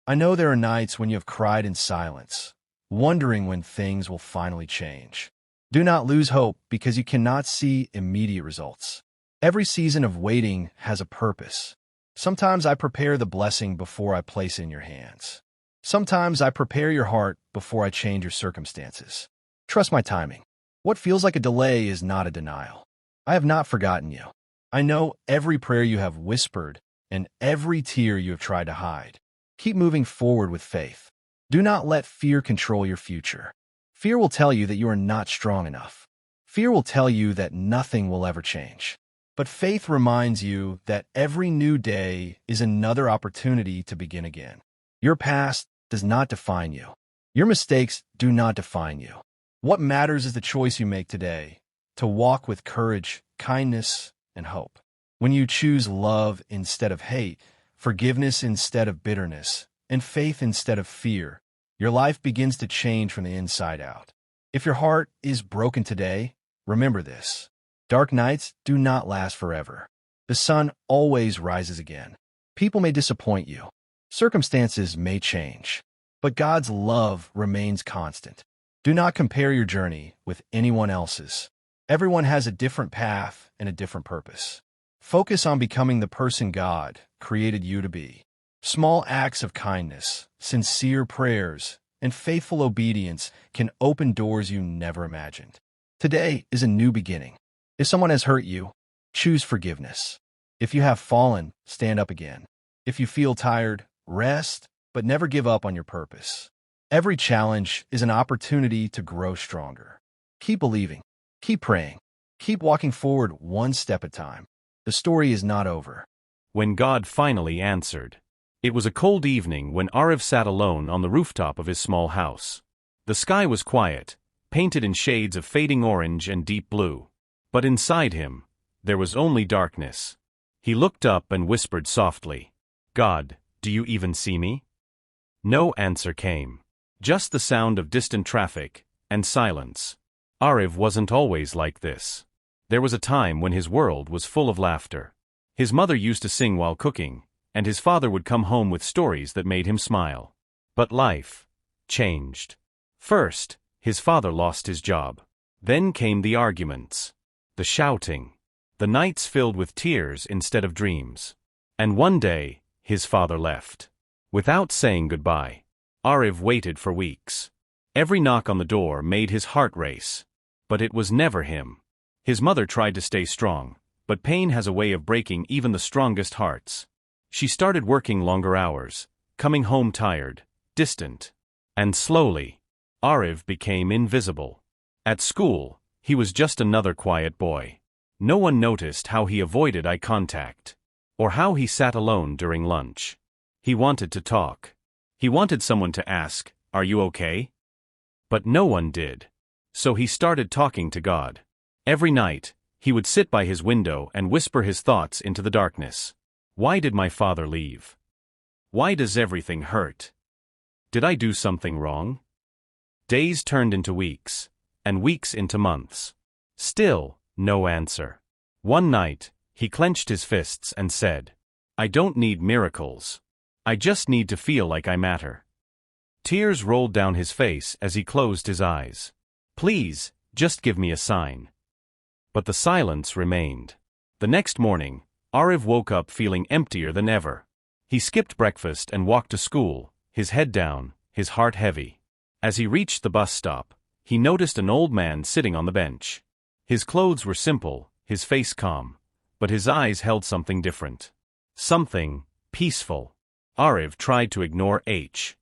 I know there are nights when you have cried in silence, wondering when things will finally change. Do not lose hope because you cannot see immediate results. Every season of waiting has a purpose. Sometimes I prepare the blessing before I place it in your hands. Sometimes I prepare your heart before I change your circumstances. Trust my timing. What feels like a delay is not a denial. I have not forgotten you. I know every prayer you have whispered and every tear you have tried to hide. Keep moving forward with faith. Do not let fear control your future. Fear will tell you that you are not strong enough. Fear will tell you that nothing will ever change. But faith reminds you that every new day is another opportunity to begin again. Your past does not define you. Your mistakes do not define you. What matters is the choice you make today, to walk with courage, kindness, and hope. When you choose love instead of hate, forgiveness instead of bitterness, and faith instead of fear, your life begins to change from the inside out. If your heart is broken today, remember this. Dark nights do not last forever. The sun always rises again. People may disappoint you. Circumstances may change. But God's love remains constant. Do not compare your journey with anyone else's. Everyone has a different path and a different purpose. Focus on becoming the person God created you to be. Small acts of kindness, sincere prayers, and faithful obedience can open doors you never imagined. Today is a new beginning. If someone has hurt you, choose forgiveness. If you have fallen, stand up again. If you feel tired, rest, but never give up on your purpose. Every challenge is an opportunity to grow stronger. Keep believing. Keep praying. Keep walking forward one step at a time. The story is not over. When God finally answered. It was a cold evening when Ariv sat alone on the rooftop of his small house. The sky was quiet, painted in shades of fading orange and deep blue. But inside him, there was only darkness. He looked up and whispered softly, "God, do you even see me?" No answer came. Just the sound of distant traffic and silence. Ariv wasn't always like this. There was a time when his world was full of laughter. His mother used to sing while cooking, and his father would come home with stories that made him smile. But life changed. First, his father lost his job. Then came the arguments, the shouting, the nights filled with tears instead of dreams. And one day, his father left. Without saying goodbye, Ariv waited for weeks. Every knock on the door made his heart race. But it was never him. His mother tried to stay strong, but pain has a way of breaking even the strongest hearts. She started working longer hours, coming home tired, distant. And slowly, Ariv became invisible. At school, he was just another quiet boy. No one noticed how he avoided eye contact, or how he sat alone during lunch. He wanted to talk. He wanted someone to ask, "Are you okay?" But no one did. So he started talking to God. Every night, he would sit by his window and whisper his thoughts into the darkness. Why did my father leave? Why does everything hurt? Did I do something wrong? Days turned into weeks, and weeks into months. Still, no answer. One night, he clenched his fists and said, "I don't need miracles. I just need to feel like I matter." Tears rolled down his face as he closed his eyes. "Please, just give me a sign." But the silence remained. The next morning, Ariv woke up feeling emptier than ever. He skipped breakfast and walked to school, his head down, his heart heavy. As he reached the bus stop, he noticed an old man sitting on the bench. His clothes were simple, his face calm, but his eyes held something different. Something peaceful. Ariv tried to ignore H.